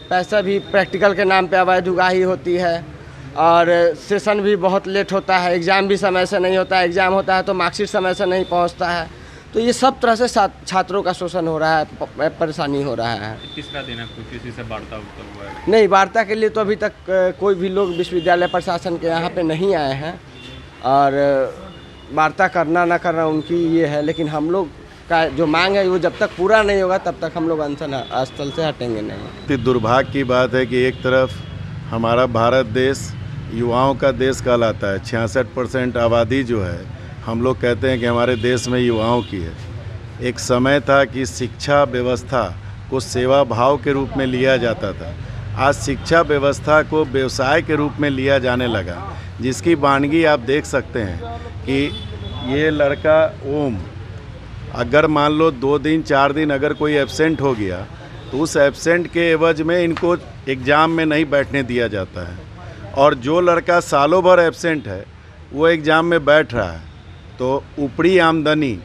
पैसा भी प्रैक्टिकल के नाम पे अवैध उगाही होती है और सेशन भी बहुत लेट होता है, एग्ज़ाम भी समय से नहीं होता है, एग्ज़ाम होता है तो मार्कशीट समय से नहीं पहुंचता है। तो ये सब तरह से छात्रों का शोषण हो रहा है, परेशानी हो रहा है। 3रा दिन आपको किसी से वार्ता हुआ है? नहीं, वार्ता के लिए तो अभी तक कोई भी लोग विश्वविद्यालय प्रशासन के यहाँ पे नहीं आए हैं और वार्ता करना ना करना उनकी ये है, लेकिन हम लोग का जो मांग है वो जब तक पूरा नहीं होगा तब तक हम लोग अनशन स्थल से हटेंगे नहीं। दुर्भाग्य की बात है कि एक तरफ हमारा भारत देश युवाओं का देश कहलाता है, 66% आबादी जो है हम लोग कहते हैं कि हमारे देश में युवाओं की है। एक समय था कि शिक्षा व्यवस्था को सेवा भाव के रूप में लिया जाता था, आज शिक्षा व्यवस्था को व्यवसाय के रूप में लिया जाने लगा, जिसकी वानगी आप देख सकते हैं कि ये लड़का ओम अगर मान लो 2 दिन 4 दिन अगर कोई एब्सेंट हो गया तो उस एब्सेंट के एवज में इनको एग्ज़ाम में नहीं बैठने दिया जाता है, और जो लड़का सालों भर एब्सेंट है वो एग्ज़ाम में बैठ रहा है। तो ऊपरी आमदनी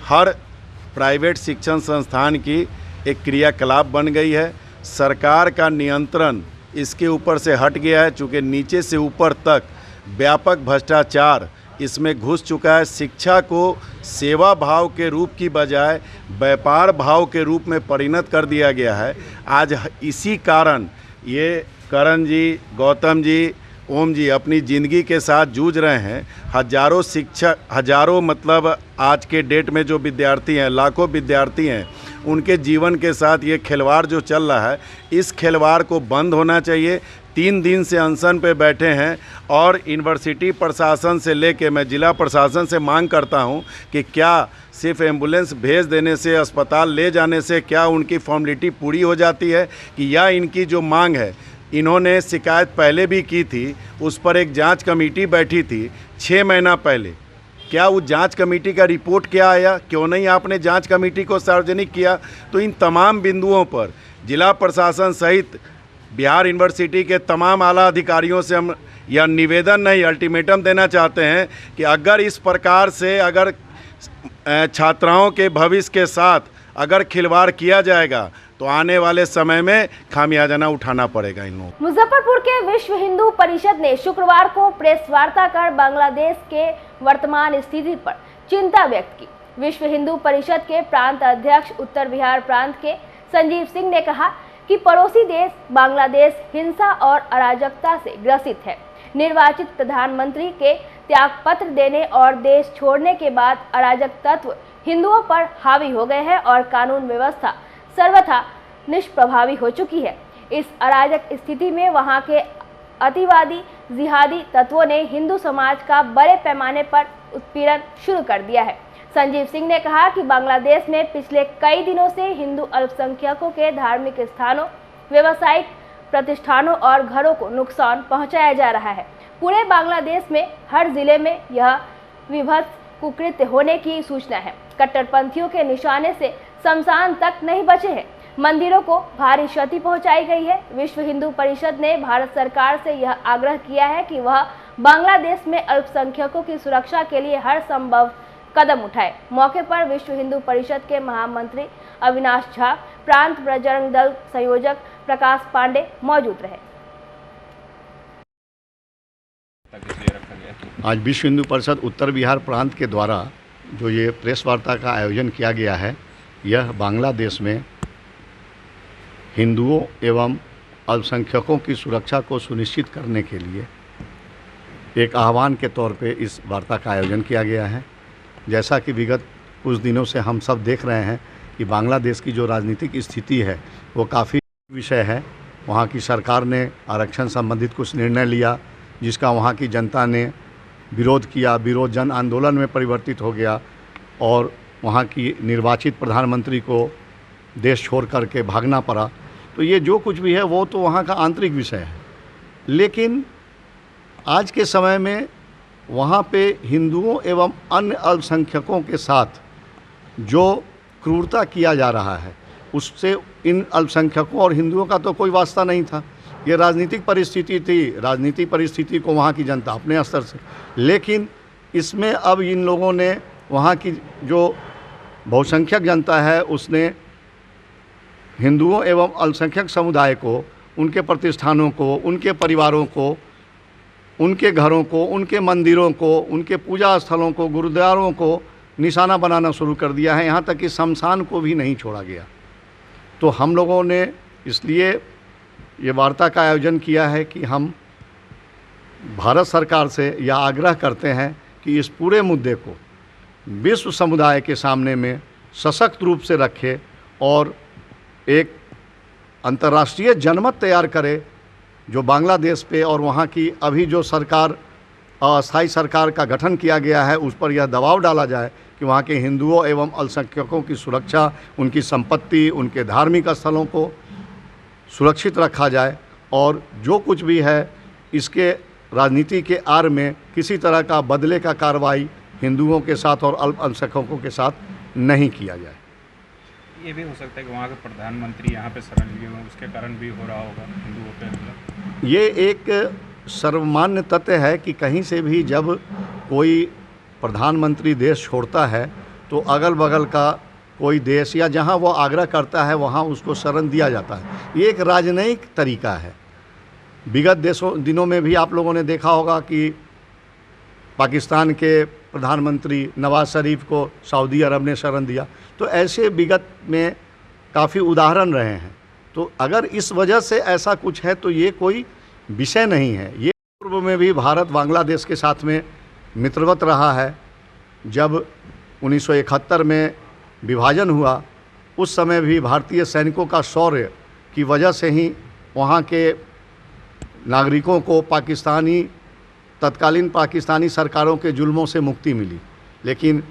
हर प्राइवेट शिक्षण संस्थान की एक क्रियाकलाप बन गई है। सरकार का नियंत्रण इसके ऊपर से हट गया है, चूँकि नीचे से ऊपर तक व्यापक भ्रष्टाचार इसमें घुस चुका है। शिक्षा को सेवा भाव के रूप की बजाय व्यापार भाव के रूप में परिणत कर दिया गया है। आज इसी कारण ये करण जी, गौतम जी, ओम जी अपनी ज़िंदगी के साथ जूझ रहे हैं। हजारों मतलब आज के डेट में जो विद्यार्थी हैं, लाखों विद्यार्थी हैं, उनके जीवन के साथ ये खिलवाड़ जो चल रहा है, इस खिलवाड़ को बंद होना चाहिए। 3 दिन से अनशन पे बैठे हैं और यूनिवर्सिटी प्रशासन से लेके मैं जिला प्रशासन से मांग करता हूं कि क्या सिर्फ एम्बुलेंस भेज देने से, अस्पताल ले जाने से क्या उनकी फॉर्मेलिटी पूरी हो जाती है, कि या इनकी जो मांग है, इन्होंने शिकायत पहले भी की थी, उस पर एक जांच कमेटी बैठी थी 6 महीना पहले, क्या उस जांच कमेटी का रिपोर्ट क्या आया, क्यों नहीं आपने जांच कमेटी को सार्वजनिक किया। तो इन तमाम बिंदुओं पर जिला प्रशासन सहित बिहार यूनिवर्सिटी के तमाम आला अधिकारियों से हम यह निवेदन नहीं अल्टीमेटम देना चाहते हैं कि अगर इस प्रकार से अगर छात्राओं के भविष्य के साथ अगर खिलवाड़ किया जाएगा तो आने वाले समय में खामियाजा उठाना पड़ेगा इन लोगों को। मुजफ्फरपुर के विश्व हिंदू परिषद ने शुक्रवार को प्रेस वार्ता कर बांग्लादेश के वर्तमान स्थिति पर चिंता व्यक्त की। विश्व हिंदू परिषद के प्रांत अध्यक्ष उत्तर बिहार प्रांत के संजीव सिंह ने कहा कि पड़ोसी देश बांग्लादेश हिंसा और अराजकता से ग्रसित है। निर्वाचित प्रधानमंत्री के त्यागपत्र देने और देश छोड़ने के बाद अराजक तत्व हिंदुओं पर हावी हो गए हैं और कानून व्यवस्था सर्वथा निष्प्रभावी हो चुकी है। इस अराजक स्थिति में वहां के अतिवादी जिहादी तत्वों ने हिंदू समाज का बड़े पैमाने पर उत्पीड़न शुरू कर दिया है। संजीव सिंह ने कहा कि बांग्लादेश में पिछले कई दिनों से हिंदू अल्पसंख्यकों के धार्मिक स्थानों, व्यावसायिक प्रतिष्ठानों और घरों को नुकसान पहुंचाया जा रहा है। पूरे बांग्लादेश में हर जिले में यह विभत्स कुकृत्य होने की सूचना है। कट्टरपंथियों के निशाने से शमशान तक नहीं बचे हैं। मंदिरों को भारी क्षति पहुंचाई गई है। विश्व हिंदू परिषद ने भारत सरकार से यह आग्रह किया है कि वह बांग्लादेश में अल्पसंख्यकों की सुरक्षा के लिए हर संभव कदम उठाए। मौके पर विश्व हिंदू परिषद के महामंत्री अविनाश झा, प्रांत बजरंग दल संयोजक प्रकाश पांडे मौजूद रहे। आज विश्व हिंदू परिषद उत्तर बिहार प्रांत के द्वारा जो ये प्रेस वार्ता का आयोजन किया गया है, यह बांग्लादेश में हिंदुओं एवं अल्पसंख्यकों की सुरक्षा को सुनिश्चित करने के लिए एक आह्वान के तौर पे इस वार्ता का आयोजन किया गया है। जैसा कि विगत कुछ दिनों से हम सब देख रहे हैं कि बांग्लादेश की जो राजनीतिक स्थिति है वो काफ़ी विषय है। वहाँ की सरकार ने आरक्षण संबंधित कुछ निर्णय लिया जिसका वहाँ की जनता ने विरोध किया, विरोध जन आंदोलन में परिवर्तित हो गया और वहाँ की निर्वाचित प्रधानमंत्री को देश छोड़ करके भागना पड़ा। तो ये जो कुछ भी है वो तो वहाँ का आंतरिक विषय है, लेकिन आज के समय में वहाँ पे हिंदुओं एवं अन्य अल्पसंख्यकों के साथ जो क्रूरता किया जा रहा है उससे इन अल्पसंख्यकों और हिंदुओं का तो कोई वास्ता नहीं था। ये राजनीतिक परिस्थिति थी, राजनीतिक परिस्थिति को वहाँ की जनता अपने स्तर से, लेकिन इसमें अब इन लोगों ने वहाँ की जो बहुसंख्यक जनता है उसने हिंदुओं एवं अल्पसंख्यक समुदाय को, उनके प्रतिष्ठानों को, उनके परिवारों को, उनके घरों को, उनके मंदिरों को, उनके पूजा स्थलों को, गुरुद्वारों को निशाना बनाना शुरू कर दिया है। यहाँ तक कि शमशान को भी नहीं छोड़ा गया। तो हम लोगों ने इसलिए ये वार्ता का आयोजन किया है कि हम भारत सरकार से यह आग्रह करते हैं कि इस पूरे मुद्दे को विश्व समुदाय के सामने में सशक्त रूप से रखे और एक अंतर्राष्ट्रीय जनमत तैयार करे जो बांग्लादेश पे और वहाँ की अभी जो सरकार अस्थायी सरकार का गठन किया गया है उस पर यह दबाव डाला जाए कि वहाँ के हिंदुओं एवं अल्पसंख्यकों की सुरक्षा, उनकी संपत्ति, उनके धार्मिक स्थलों को सुरक्षित रखा जाए और जो कुछ भी है इसके राजनीति के आड़ में किसी तरह का बदले का कार्रवाई हिंदुओं के साथ और अल्पसंख्यकों के साथ नहीं किया जाए। ये भी हो सकता है कि वहाँ के प्रधानमंत्री यहाँ पे शरण लिए हों, उसके कारण भी हो रहा होगा हिंदुओं पे हमला। ये एक सर्वमान्य तथ्य है कि कहीं से भी जब कोई प्रधानमंत्री देश छोड़ता है तो अगल बगल का कोई देश या जहां वो आग्रह करता है वहां उसको शरण दिया जाता है। ये एक राजनयिक तरीका है। विगत दिनों में भी आप लोगों ने देखा होगा कि पाकिस्तान के प्रधानमंत्री नवाज शरीफ को सऊदी अरब ने शरण दिया। तो ऐसे विगत में काफ़ी उदाहरण रहे हैं। तो अगर इस वजह से ऐसा कुछ है तो ये कोई विषय नहीं है। ये पूर्व में भी भारत बांग्लादेश के साथ में मित्रवत रहा है। जब 1971 में विभाजन हुआ उस समय भी भारतीय सैनिकों का शौर्य की वजह से ही वहाँ के नागरिकों को तत्कालीन पाकिस्तानी सरकारों के जुल्मों से मुक्ति मिली। लेकिन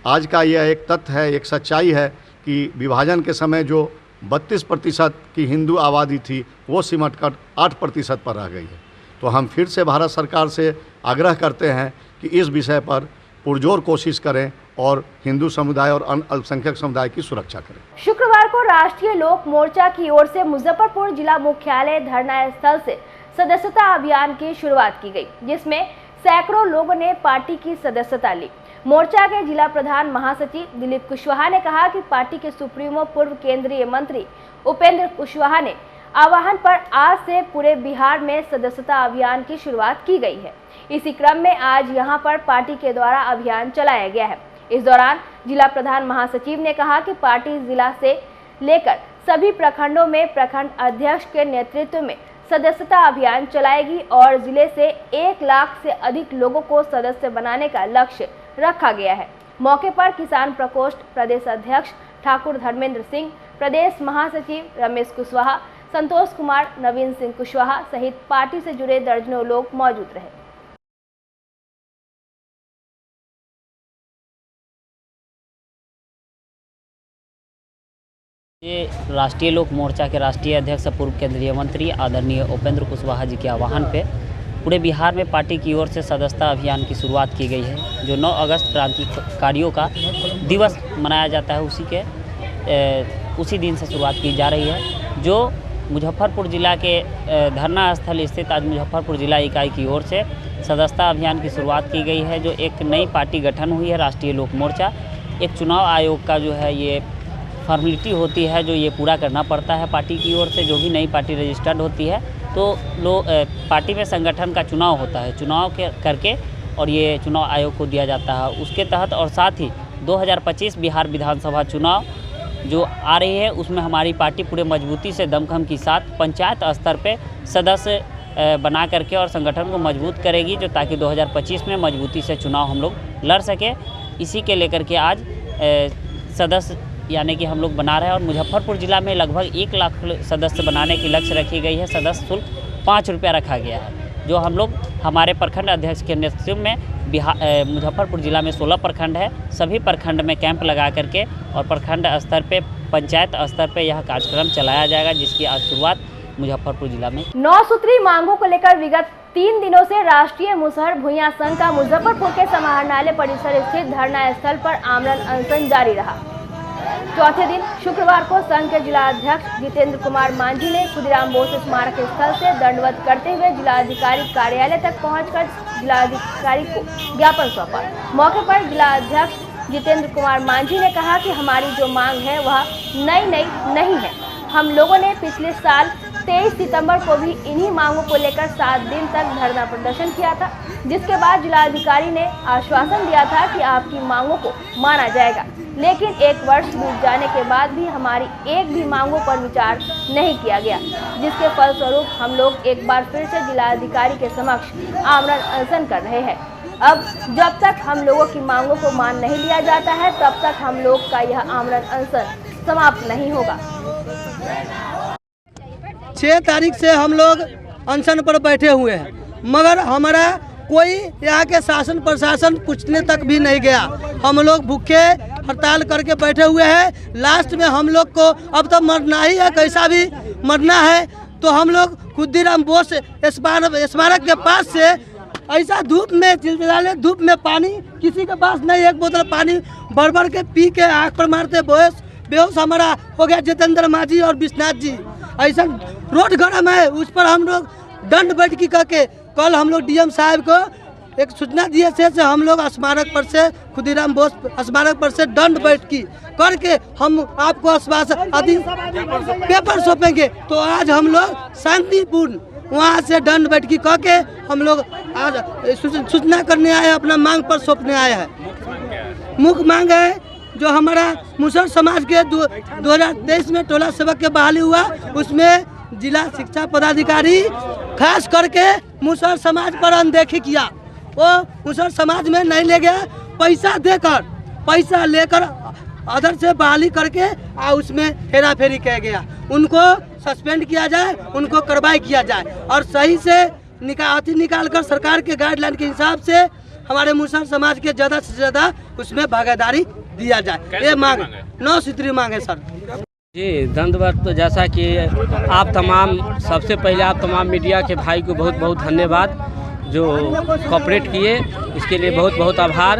आज का यह एक तथ्य है, एक सच्चाई है कि विभाजन के समय जो 32% की हिंदू आबादी थी वो सिमट कर 8% पर रह गई है। तो हम फिर से भारत सरकार से आग्रह करते हैं कि इस विषय पर पुरजोर कोशिश करें और हिंदू समुदाय और अन्य अल्पसंख्यक समुदाय की सुरक्षा करें। शुक्रवार को राष्ट्रीय लोक मोर्चा की ओर से मुजफ्फरपुर जिला मुख्यालय धरना स्थल से सदस्यता अभियान की शुरुआत की गई, जिसमें सैकड़ों लोगों ने पार्टी की सदस्यता ली। मोर्चा के जिला प्रधान महासचिव दिलीप कुशवाहा ने कहा कि पार्टी के सुप्रीमो पूर्व केंद्रीय मंत्री उपेंद्र कुशवाहा ने आह्वान पर आज से पूरे बिहार में सदस्यता अभियान की शुरुआत की गई है। इसी क्रम में आज यहां पर पार्टी के द्वारा अभियान चलाया गया है। इस दौरान जिला प्रधान महासचिव ने कहा कि पार्टी जिला से लेकर सभी प्रखंडों में प्रखंड अध्यक्ष के नेतृत्व में सदस्यता अभियान चलाएगी और जिले से 1 लाख से अधिक लोगों को सदस्य बनाने का लक्ष्य रखा गया है। मौके पर किसान प्रकोष्ठ प्रदेश अध्यक्ष ठाकुर धर्मेंद्र सिंह, प्रदेश महासचिव रमेश कुशवाहा, संतोष कुमार, नवीन सिंह कुशवाहा सहित पार्टी से जुड़े दर्जनों लोग मौजूद रहे। ये राष्ट्रीय लोक मोर्चा के राष्ट्रीय अध्यक्ष पूर्व केंद्रीय मंत्री आदरणीय उपेंद्र कुशवाहा जी के आह्वान पे पूरे बिहार में पार्टी की ओर से सदस्यता अभियान की शुरुआत की गई है, जो 9 अगस्त क्रांतिकारियों का दिवस मनाया जाता है। उसी दिन से शुरुआत की जा रही है, जो मुजफ्फरपुर जिला के धरना स्थल स्थित आज मुजफ्फरपुर जिला इकाई की ओर से सदस्यता अभियान की शुरुआत की गई है। जो एक नई पार्टी गठन हुई है राष्ट्रीय लोक मोर्चा, एक चुनाव आयोग का जो है ये फॉर्मेलिटी होती है जो ये पूरा करना पड़ता है पार्टी की ओर से। जो भी नई पार्टी रजिस्टर्ड होती है तो पार्टी में संगठन का चुनाव होता है, चुनाव करके और ये चुनाव आयोग को दिया जाता है। उसके तहत और साथ ही 2025 बिहार विधानसभा चुनाव जो आ रही है उसमें हमारी पार्टी पूरे मजबूती से दमखम के साथ पंचायत स्तर पे सदस्य बना करके और संगठन को मजबूत करेगी, जो ताकि 2025 में मजबूती से चुनाव हम लोग लड़ सके। इसी के लेकर के आज सदस्य यानी कि हम लोग बना रहे हैं और मुजफ्फरपुर जिला में लगभग 1 लाख सदस्य बनाने की लक्ष्य रखी गई है। सदस्य शुल्क 5 रुपया रखा गया है, जो हम लोग हमारे प्रखंड अध्यक्ष के नेतृत्व में मुजफ्फरपुर जिला में 16 प्रखंड है, सभी प्रखंड में कैंप लगा करके और प्रखंड स्तर पे पंचायत स्तर पे यह कार्यक्रम चलाया जाएगा, जिसकी आज शुरुआत मुजफ्फरपुर जिला में 9 सूत्री मांगों को लेकर विगत 3 दिनों से राष्ट्रीय मुसहर भुइयां संघ का मुजफ्फरपुर के समाहरणालय परिसर स्थित धरना स्थल पर आमरण अनशन जारी रहा। चौथे दिन शुक्रवार को संघ के जिला अध्यक्ष जितेंद्र कुमार मांझी ने खुदीराम बोस स्मारक स्थल से दंडवत करते हुए जिलाधिकारी कार्यालय तक पहुंचकर जिलाधिकारी को ज्ञापन सौंपा। मौके पर जिला अध्यक्ष जितेंद्र कुमार मांझी ने कहा कि हमारी जो मांग है वह नई नहीं है। हम लोगों ने पिछले साल 23 सितंबर को भी इन्हीं मांगों को लेकर 7 दिन तक धरना प्रदर्शन किया था, जिसके बाद जिलाधिकारी ने आश्वासन दिया था कि आपकी मांगों को माना जाएगा। लेकिन 1 वर्ष बीत जाने के बाद भी हमारी एक भी मांगों पर विचार नहीं किया गया, जिसके फलस्वरूप हम लोग एक बार फिर से जिलाधिकारी के समक्ष आमरण अनशन कर रहे हैं। अब जब तक हम लोगों की मांगों को मान नहीं लिया जाता है, तब तक हम लोग का यह आमरण अनशन समाप्त नहीं होगा। 6 तारीख से हम लोग अनशन पर बैठे हुए हैं, मगर हमारा कोई यहाँ के शासन प्रशासन पूछने तक भी नहीं गया। हम लोग भूखे हड़ताल करके बैठे हुए हैं। लास्ट में हम लोग को अब तो मरना ही है, कैसा भी मरना है। तो हम लोग खुदीराम बोस स्मारक के पास से ऐसा धूप में चिलचिलाने धूप में पानी किसी के पास नहीं, 1 बोतल पानी भर के पी के आँख पर मारते बेहोश हमारा हो गया जितेंद्र मांझी और विश्वनाथ जी। ऐसा रोड गरम है, उस पर हम लोग दंड बैठकी करके कल हम लोग डीएम साहब को एक सूचना दिए थे से हम लोग स्मारक पर से खुदीराम बोस स्मारक पर से दंड बैठकी करके हम आपको आश्वासन पेपर सौंपेंगे। तो आज हम लोग शांतिपूर्ण वहाँ से दंड बैठकी करके हम लोग आज सूचना करने आए हैं, अपना मांग पर सौंपने आए हैं। मुख्य मांग है जो हमारा मुसहर समाज के 2023 में टोला सेवक के बहाली हुआ, उसमें जिला शिक्षा पदाधिकारी खास करके मुसहर समाज पर अनदेखी किया। वो मुसहर समाज में नहीं ले गया, पैसा लेकर अदर से बहाली करके उसमें हेरा फेरी किया गया। उनको सस्पेंड किया जाए, उनको कार्रवाई किया जाए और सही से निकाल कर सरकार के गाइडलाइन के हिसाब से हमारे मुसहर समाज के ज़्यादा से ज़्यादा उसमें भागीदारी दिया जाए। ये मांग 9 सूत्री मांग है सर जी। दंडवत तो जैसा कि आप तमाम सबसे पहले आप तमाम मीडिया के भाई को बहुत बहुत धन्यवाद। जो कोऑपरेट किए, इसके लिए बहुत बहुत आभार।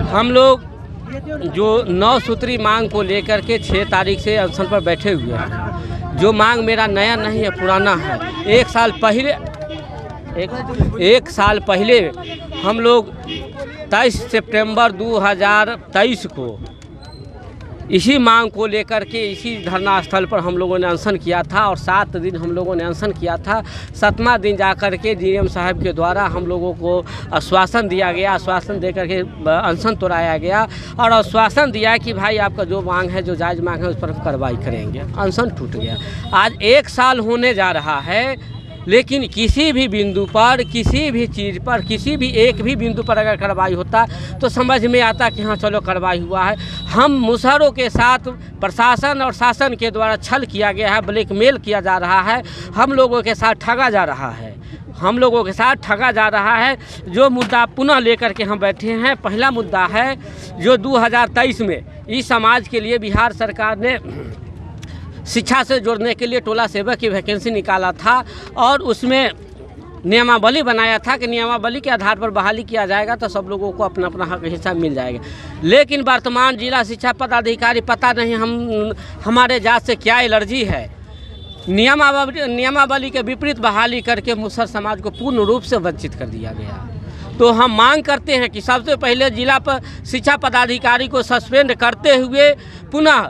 हम लोग जो 9 सूत्री मांग को लेकर के 6 तारीख से अनशन पर बैठे हुए हैं। जो मांग मेरा नया नहीं है, पुराना है। एक साल पहले हम लोग 23 सितंबर 2023 को इसी मांग को लेकर के इसी धरना स्थल पर हम लोगों ने अनशन किया था और 7 दिन हम लोगों ने अनशन किया था। 7वां दिन जाकर के डीएम साहब के द्वारा हम लोगों को आश्वासन दिया गया, आश्वासन देकर के अनशन तोड़ाया गया और आश्वासन दिया कि भाई आपका जो मांग है, जो जायज़ मांग है, उस पर कार्रवाई करेंगे। अनशन टूट गया। आज 1 साल होने जा रहा है, लेकिन किसी भी बिंदु पर, किसी भी चीज़ पर, किसी भी एक भी बिंदु पर अगर कार्रवाई होता तो समझ में आता कि हाँ चलो कार्रवाई हुआ है। हम मुसहरों के साथ प्रशासन और शासन के द्वारा छल किया गया है, ब्लैकमेल किया जा रहा है, हम लोगों के साथ ठगा जा रहा है, हम लोगों के साथ ठगा जा रहा है। जो मुद्दा पुनः लेकर के हम बैठे हैं, पहला मुद्दा है जो 2023 में इस समाज के लिए बिहार सरकार ने शिक्षा से जोड़ने के लिए टोला सेवक की वैकेंसी निकाला था और उसमें नियमावली बनाया था कि नियमावली के आधार पर बहाली किया जाएगा तो सब लोगों को अपना अपना हक हिस्सा मिल जाएगा। लेकिन वर्तमान जिला शिक्षा पदाधिकारी, पता नहीं हमारे जात से क्या एलर्जी है, नियमावली के विपरीत बहाली करके मुसहर समाज को पूर्ण रूप से वंचित कर दिया गया। तो हम मांग करते हैं कि सबसे पहले जिला पर शिक्षा पदाधिकारी को सस्पेंड करते हुए पुनः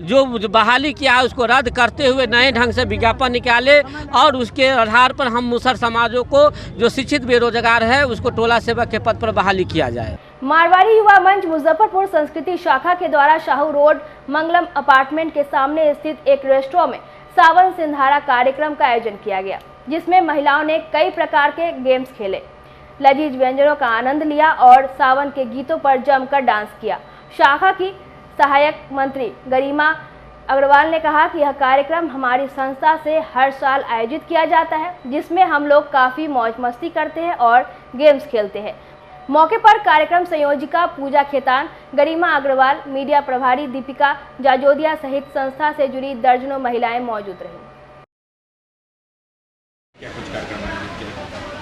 जो बहाली किया है उसको रद्द करते हुए नए ढंग से विज्ञापन निकाले और उसके आधार पर हम मुसहर समाजों को जो शिक्षित बेरोजगार है उसको टोला सेवक के पद पर बहाली किया जाए। मारवाड़ी युवा मंच मुजफ्फरपुर संस्कृति शाखा के द्वारा शाहू रोड मंगलम अपार्टमेंट के सामने स्थित एक रेस्टोरेंट में सावन सिंधारा कार्यक्रम का आयोजन किया गया, जिसमें महिलाओं ने कई प्रकार के गेम्स खेले, लजीज व्यंजनों का आनंद लिया और सावन के गीतों पर जमकर डांस किया। शाखा की सहायक मंत्री गरिमा अग्रवाल ने कहा कि यह कार्यक्रम हमारी संस्था से हर साल आयोजित किया जाता है, जिसमें हम लोग काफ़ी मौज मस्ती करते हैं और गेम्स खेलते हैं। मौके पर कार्यक्रम संयोजिका पूजा खेतान, गरिमा अग्रवाल, मीडिया प्रभारी दीपिका जाजोदिया सहित संस्था से जुड़ी दर्जनों महिलाएं मौजूद रहीं।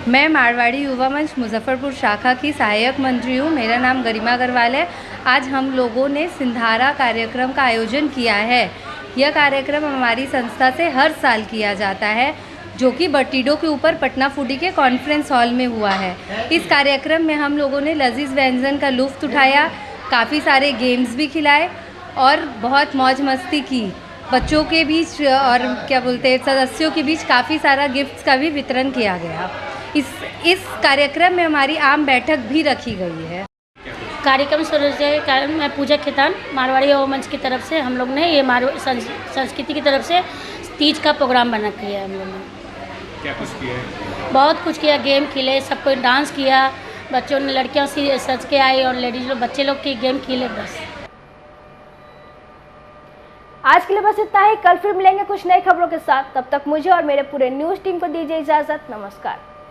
मैं मारवाड़ी युवा मंच मुजफ्फरपुर शाखा की सहायक मंत्री हूँ। मेरा नाम गरिमा अग्रवाल है। आज हम लोगों ने सिंधारा कार्यक्रम का आयोजन किया है। यह कार्यक्रम हमारी संस्था से हर साल किया जाता है, जो कि बटीडो के ऊपर पटना फूडी के कॉन्फ्रेंस हॉल में हुआ है। इस कार्यक्रम में हम लोगों ने लजीज व्यंजन का लुत्फ़ उठाया, काफ़ी सारे गेम्स भी खिलाए और बहुत मौज मस्ती की। बच्चों के बीच और सदस्यों के बीच काफ़ी सारा गिफ्ट्स का भी वितरण किया गया। इस कार्यक्रम में हमारी आम बैठक भी रखी गई है। कार्यक्रम शुरू के कारण मैं पूजा खेतान, मारवाड़ी युवा मंच की तरफ से हम लोग ने ये संस्कृति की तरफ से तीज का प्रोग्राम बना किया है। हम लोग ने क्या कुछ किया है? बहुत कुछ किया, गेम खेले, सबको डांस किया, बच्चों ने लड़कियों से सज के आई और लेडीज लोग, बच्चे लोग की गेम खेले। बस आज के लिए बस इतना ही। कल फिर मिलेंगे कुछ नई खबरों के साथ। तब तक मुझे और मेरे पूरे न्यूज़ टीम को दीजिए इजाज़त। नमस्कार।